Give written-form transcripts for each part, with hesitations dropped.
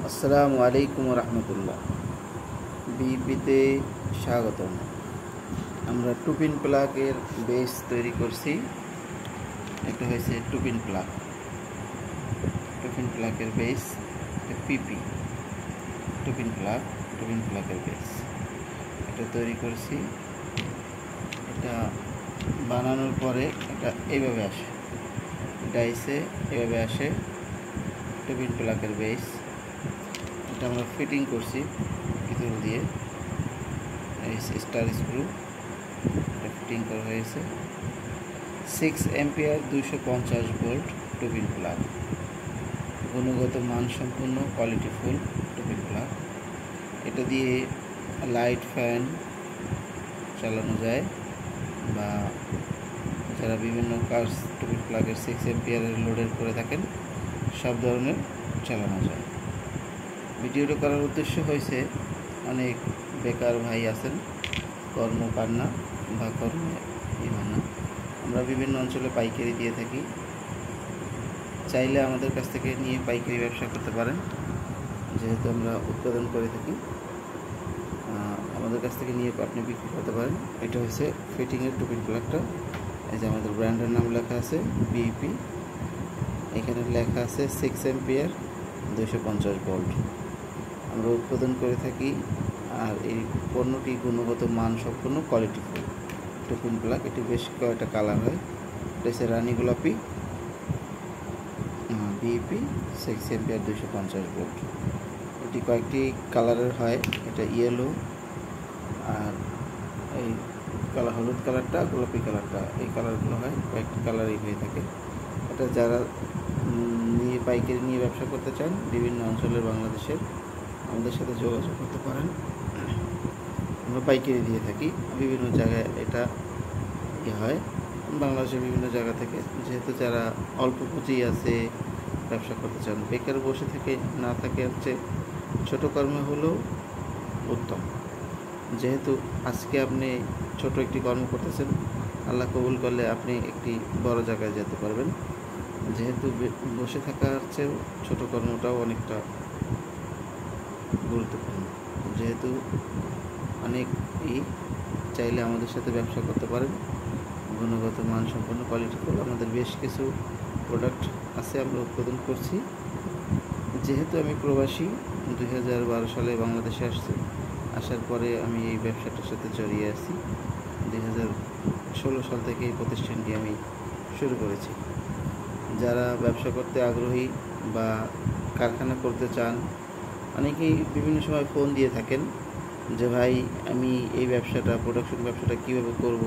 আসসালামু আলাইকুম রহমতুল্লাহ। বিপিতে স্বাগতম। আমরা টুপিন প্লাগের বেস তৈরি করছি। এটা হয়েছে টুপিন প্লাগের বেস পিপি টুপিন প্লাগের বেস এটা তৈরি করছি। এটা বানানোর পরে এটা এইভাবে আসে, ডাইসে এভাবে আসে টুপিন প্লাগের বেস। এটা আমরা ফিটিং করছি ভিতর দিয়ে স্টার স্ক্রু ফিটিং করা হয়েছে। 6 অ্যাম্পিয়ার 250 ভোল্ট টুপিন প্লাগ, গুণগত মানসম্পন্ন কোয়ালিটিফুল টুপিন প্লাগ। এটা দিয়ে লাইট, ফ্যান চালানো যায়, বা যারা বিভিন্ন কাজ টুপিন প্লাগের 6 অ্যাম্পিয়ারের লোডের করে থাকেন সব ধরনের চালানো যায়। ভিডিওটা করার উদ্দেশ্য হয়েছে, অনেক বেকার ভাই আছেন, কর্ম পান না বা কর্মে হন না। আমরা বিভিন্ন অঞ্চলে পাইকারি দিয়ে থাকি। চাইলে আমাদের কাছ থেকে নিয়ে পাইকারি ব্যবসা করতে পারেন, যেহেতু আমরা উৎপাদন করে থাকি। আমাদের কাছ থেকে নিয়ে আপনি বিক্রি করতে পারেন। এটা হচ্ছে ফিটিংয়ের টুপিন প্লাগটা। এই যে আমাদের ব্র্যান্ডের নাম লেখা আছে বিপি, এখানে লেখা আছে 6 অ্যাম্পিয়ার 250 ভোল্ট। আমরা উৎপাদন করে থাকি। আর এই পণ্যটি গুণগত মান সম্পন্ন কোয়ালিটিফুল টুপিন প্লাগ। এটি বেশ কয়েকটা কালার হয়। এটা হচ্ছে রানী গোলাপি, বিপি 6 অ্যাম্পিয়ার 250 ভোল্ট। এটি কয়েকটি কালারের হয়। এটা ইয়েলো, আর এই হলুদ কালারটা, গোলাপি কালারটা, এই কালারগুলো হয়। কয়েকটি কালারই হয়ে থাকে। এটা যারা নিয়ে পাইকারি নিয়ে ব্যবসা করতে চান বিভিন্ন অঞ্চলের বাংলাদেশের, আমাদের সাথে যোগাযোগ করতে পারেন। আমরা পাইকারি দিয়ে থাকি বিভিন্ন জায়গায়। এটা হয় বাংলাদেশের বিভিন্ন জায়গা থেকে। যেহেতু যারা অল্প পুঁজি আছে, ব্যবসা করতে চান, বেকার বসে থেকে না থাকে, হচ্ছে ছোট কর্মে হলেও উত্তম। যেহেতু আজকে আপনি ছোট একটি কর্ম করতেছেন, আল্লাহ কবুল করলে আপনি একটি বড় জায়গায় যেতে পারবেন। যেহেতু বসে থাকার চেয়েও ছোট কর্মটাও অনেকটা গুরুত্বপূর্ণ। যেহেতু অনেকই চাইলে আমাদের সাথে ব্যবসা করতে পারেন। গুণগত মানসম্পন্ন কোয়ালিটিফুল আমাদের বেশ কিছু প্রোডাক্ট আছে, আমরা উৎপাদন করছি। যেহেতু আমি প্রবাসী, 2012 সালে বাংলাদেশে আসার পরে আমি এই ব্যবসাটার সাথে জড়িয়ে আছি। 2016 সাল থেকে এই প্রতিষ্ঠানটি আমি শুরু করেছি। যারা ব্যবসা করতে আগ্রহী বা কারখানা করতে চান, অনেকেই বিভিন্ন সময় ফোন দিয়ে থাকেন যে ভাই আমি এই ব্যবসাটা, প্রোডাকশন ব্যবসাটা কীভাবে করব,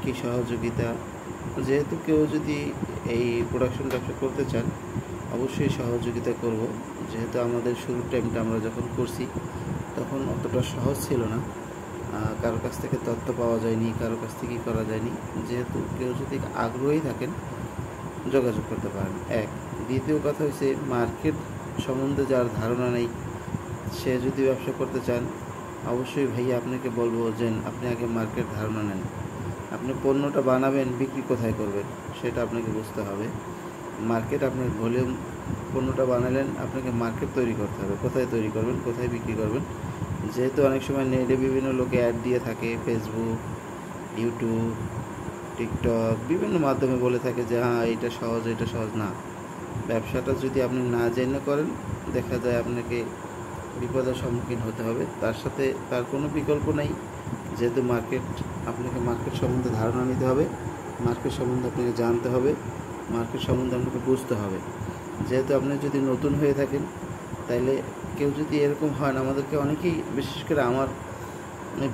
কী সহযোগিতা। যেহেতু কেউ যদি এই প্রোডাকশন ব্যবসা করতে চান, অবশ্যই সহযোগিতা করব। যেহেতু আমাদের শুরুর টাইমটা আমরা যখন করছি তখন অতটা সহজ ছিল না, কারোর কাছ থেকে তথ্য পাওয়া যায়নি, কারোর কাছ থেকেই করা যায়নি। যেহেতু কেউ যদি আগ্রহী থাকেন যোগাযোগ করতে পারেন। এক, দ্বিতীয় কথা হচ্ছে মার্কেট সম্বন্ধে যার ধারণা নেই, সে যদি ব্যবসা করতে চান, অবশ্যই ভাইয়া আপনাকে বলবো যে আপনি আগে মার্কেট ধারণা নেন। আপনি পণ্যটা বানাবেন, বিক্রি কোথায় করবেন সেটা আপনাকে বুঝতে হবে। মার্কেট আপনার ভলিউম, পণ্যটা বানালেন, আপনাকে মার্কেট তৈরি করতে হবে, কোথায় তৈরি করবেন, কোথায় বিক্রি করবেন। যেহেতু অনেক সময় নেটে বিভিন্ন লোকে অ্যাড দিয়ে থাকে, ফেসবুক, ইউটিউব, টিকটক, বিভিন্ন মাধ্যমে বলে থাকে যে হ্যাঁ এটা সহজ না। ব্যবসাটা যদি আপনি না জেনে করেন, দেখা যায় আপনাকে বিপদের সম্মুখীন হতে হবে। তার সাথে তার কোনো বিকল্প নেই। যেহেতু আপনাকে মার্কেট সম্বন্ধে ধারণা নিতে হবে, মার্কেট সম্বন্ধে আপনাকে জানতে হবে, মার্কেট সম্বন্ধে আপনাকে বুঝতে হবে। যেহেতু আপনি যদি নতুন হয়ে থাকেন, তাইলে কেউ যদি এরকম হয় না, আমাদেরকে অনেকেই, বিশেষ করে আমার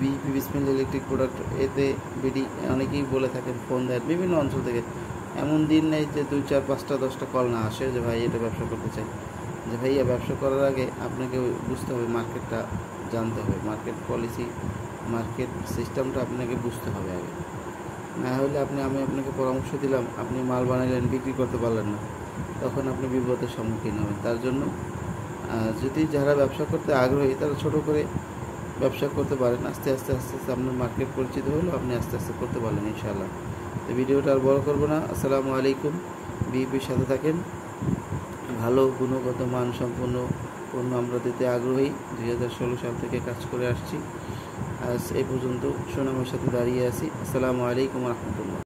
বিপি বিসমিল ইলেকট্রিক প্রোডাক্ট এতে বিডি অনেকেই বলে থাকেন, ফোন দেন বিভিন্ন অঞ্চল থেকে। এমন দিন নেই যে 2, 4, 5টা 10টা কল না আসে যে ভাই এটা ব্যবসা করতে চাই। যে ভাইয়া ব্যবসা করার আগে আপনাকে বুঝতে হবে, মার্কেটটা জানতে হবে, মার্কেট পলিসি, মার্কেট সিস্টেমটা আপনাকে বুঝতে হবে আগে। না হলে আমি আপনাকে পরামর্শ দিলাম, আপনি মাল বানাইলেন, বিক্রি করতে পারলেন না, তখন আপনি বিপদের সম্মুখীন হবেন। তার জন্য যদি যারা ব্যবসা করতে আগ্রহী, তারা ছোট করে ব্যবসা করতে পারেন। আস্তে আস্তে আপনার মার্কেট পরিচিত হলো, আপনি আস্তে আস্তে করতে পারলেন ইনশাআল্লাহ। তো ভিডিওটা আর বড় করবো না। আসসালামু আলাইকুম। বিপির সাথে থাকেন। ভালো গুণগত মান সম্পন্ন পণ্য আমরা দিতে আগ্রহী। 2016 সাল থেকে কাজ করে আসছি। আজ এই পর্যন্ত সুনামের সাথে দাঁড়িয়ে আছি। আসসালামু আলাইকুম রহমতুল্লাহ।